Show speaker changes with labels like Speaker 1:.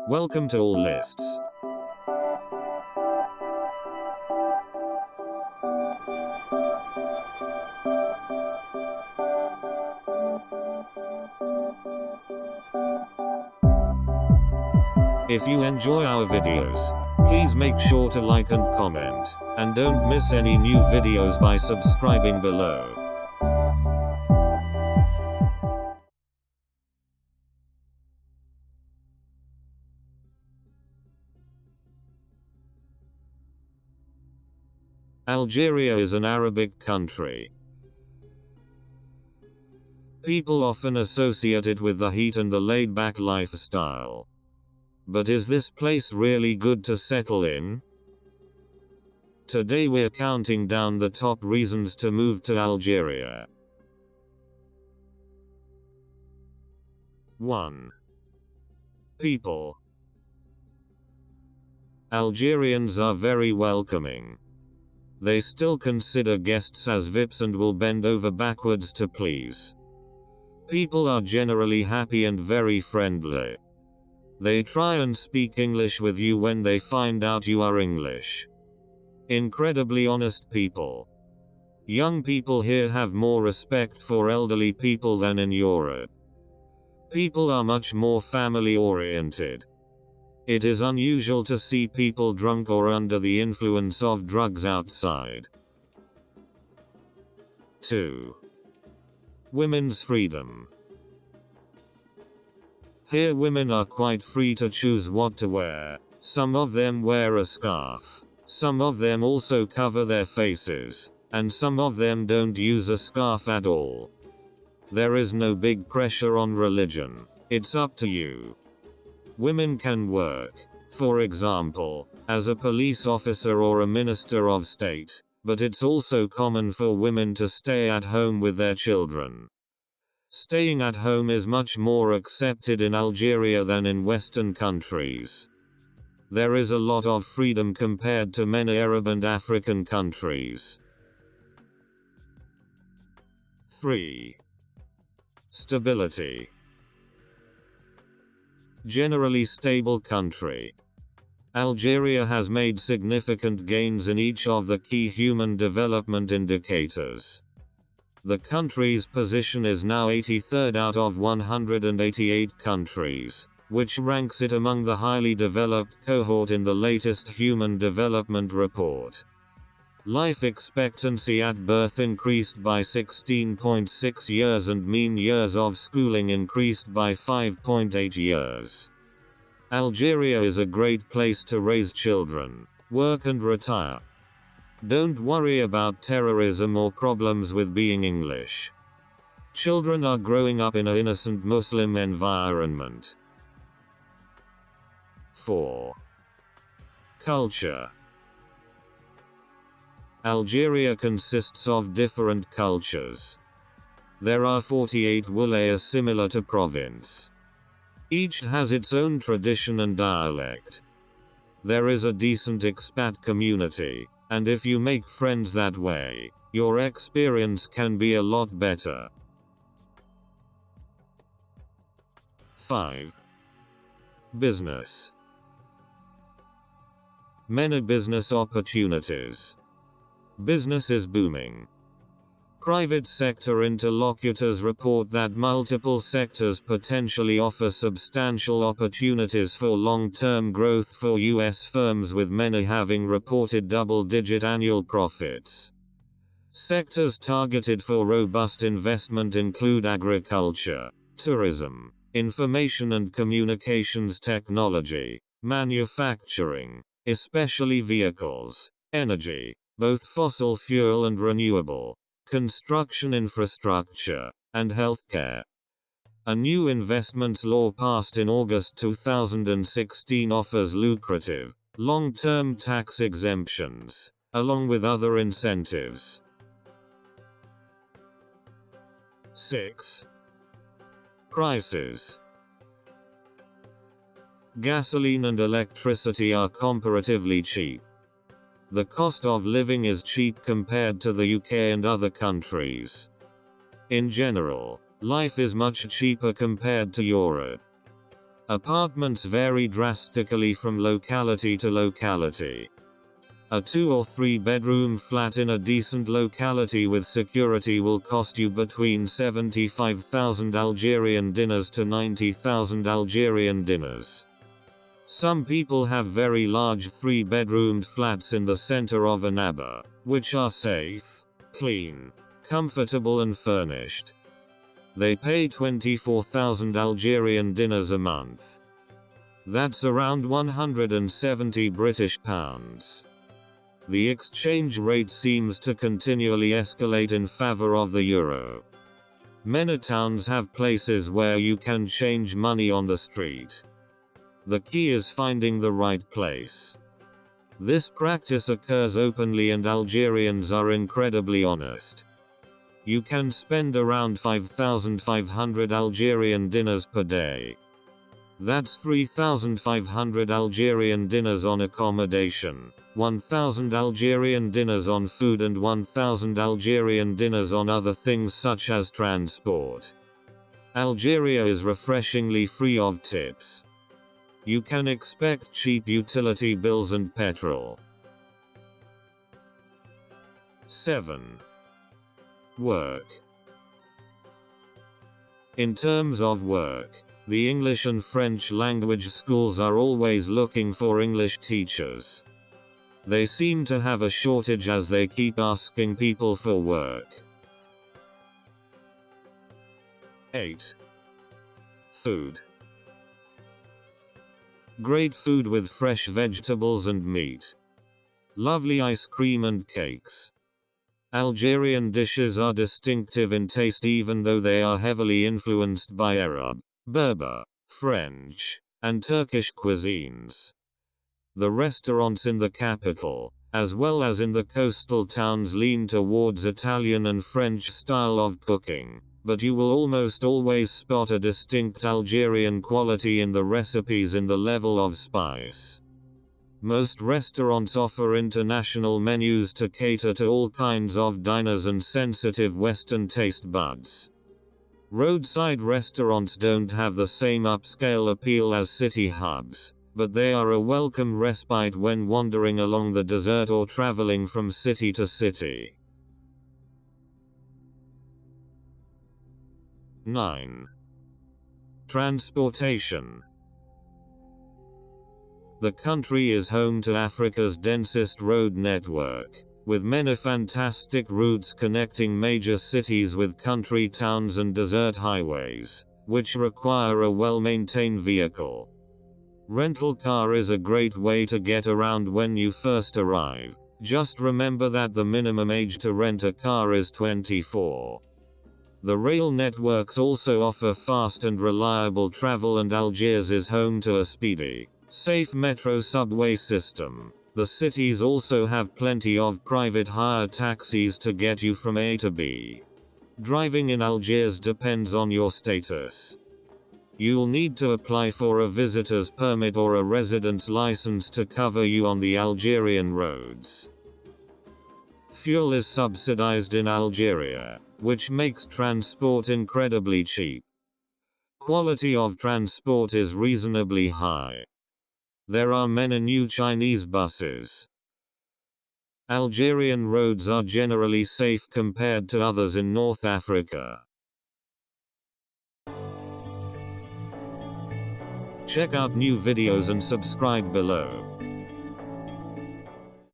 Speaker 1: Welcome to all lists. If you enjoy our videos, please make sure to like and comment, and don't miss any new videos by subscribing below. Algeria is an Arabic country. People often associate it with the heat and the laid-back lifestyle. But is this place really good to settle in? Today we're counting down the top reasons to move to Algeria. 1. People. Algerians are very welcoming. They still consider guests as VIPs and will bend over backwards to please. People are generally happy and very friendly. They try and speak English with you when they find out you are English. Incredibly honest people. Young people here have more respect for elderly people than in Europe. People are much more family-oriented. It is unusual to see people drunk or under the influence of drugs outside. 2. Women's freedom. Here women are quite free to choose what to wear. Some of them wear a scarf. Some of them also cover their faces. And some of them don't use a scarf at all. There is no big pressure on religion. It's up to you. Women can work, for example, as a police officer or a minister of state, but it's also common for women to stay at home with their children. Staying at home is much more accepted in Algeria than in Western countries. There is a lot of freedom compared to many Arab and African countries. 3. Stability. Generally stable country. Algeria has made significant gains in each of the key human development indicators. The country's position is now 83rd out of 188 countries, which ranks it among the highly developed cohort in the latest Human Development Report. Life expectancy at birth increased by 16.6 years and mean years of schooling increased by 5.8 years. Algeria is a great place to raise children, work and retire. Don't worry about terrorism or problems with being English. Children are growing up in an innocent Muslim environment. 4. Culture. Algeria consists of different cultures. There are 48 wilayas similar to province. Each has its own tradition and dialect. There is a decent expat community, and if you make friends that way, your experience can be a lot better. 5. Business. Many business opportunities. Business is booming. Private sector interlocutors report that multiple sectors potentially offer substantial opportunities for long-term growth for U.S. firms, with many having reported double-digit annual profits. Sectors targeted for robust investment include agriculture, tourism, information and communications technology, manufacturing, especially vehicles, energy, both fossil fuel and renewable, construction infrastructure, and healthcare. A new investments law passed in August 2016 offers lucrative, long-term tax exemptions, along with other incentives. 6. Prices. Gasoline and electricity are comparatively cheap. The cost of living is cheap compared to the UK and other countries. In general, life is much cheaper compared to Europe. Apartments vary drastically from locality to locality. A 2 or 3 bedroom flat in a decent locality with security will cost you between 75,000 Algerian dinars to 90,000 Algerian dinars. Some people have very large 3-bedroomed flats in the center of Annaba, which are safe, clean, comfortable and furnished. They pay 24,000 Algerian dinars a month. That's around 170 British pounds. The exchange rate seems to continually escalate in favor of the euro. Many towns have places where you can change money on the street. The key is finding the right place. This practice occurs openly and Algerians are incredibly honest. You can spend around 5,500 Algerian dinars per day. That's 3,500 Algerian dinars on accommodation, 1,000 Algerian dinars on food and 1,000 Algerian dinars on other things such as transport. Algeria is refreshingly free of tips. You can expect cheap utility bills and petrol. 7. Work. In terms of work, the English and French language schools are always looking for English teachers. They seem to have a shortage as they keep asking people for work. 8. Food. Great food with fresh vegetables and meat. Lovely ice cream and cakes. Algerian dishes are distinctive in taste even though they are heavily influenced by Arab, Berber, French, and Turkish cuisines. The restaurants in the capital, as well as in the coastal towns, lean towards Italian and French style of cooking, but you will almost always spot a distinct Algerian quality in the recipes in the level of spice. Most restaurants offer international menus to cater to all kinds of diners and sensitive Western taste buds. Roadside restaurants don't have the same upscale appeal as city hubs, but they are a welcome respite when wandering along the desert or traveling from city to city. 9. Transportation. The country is home to Africa's densest road network, with many fantastic routes connecting major cities with country towns and desert highways, which require a well-maintained vehicle. Rental car is a great way to get around when you first arrive. Just remember that the minimum age to rent a car is 24. The rail networks also offer fast and reliable travel, and Algiers is home to a speedy, safe metro subway system. The cities also have plenty of private hire taxis to get you from A to B. Driving in Algiers depends on your status. You'll need to apply for a visitor's permit or a residence license to cover you on the Algerian roads. Fuel is subsidized in Algeria, which makes transport incredibly cheap. Quality of transport is reasonably high. There are many new Chinese buses. Algerian roads are generally safe compared to others in North Africa. Check out new videos and subscribe below.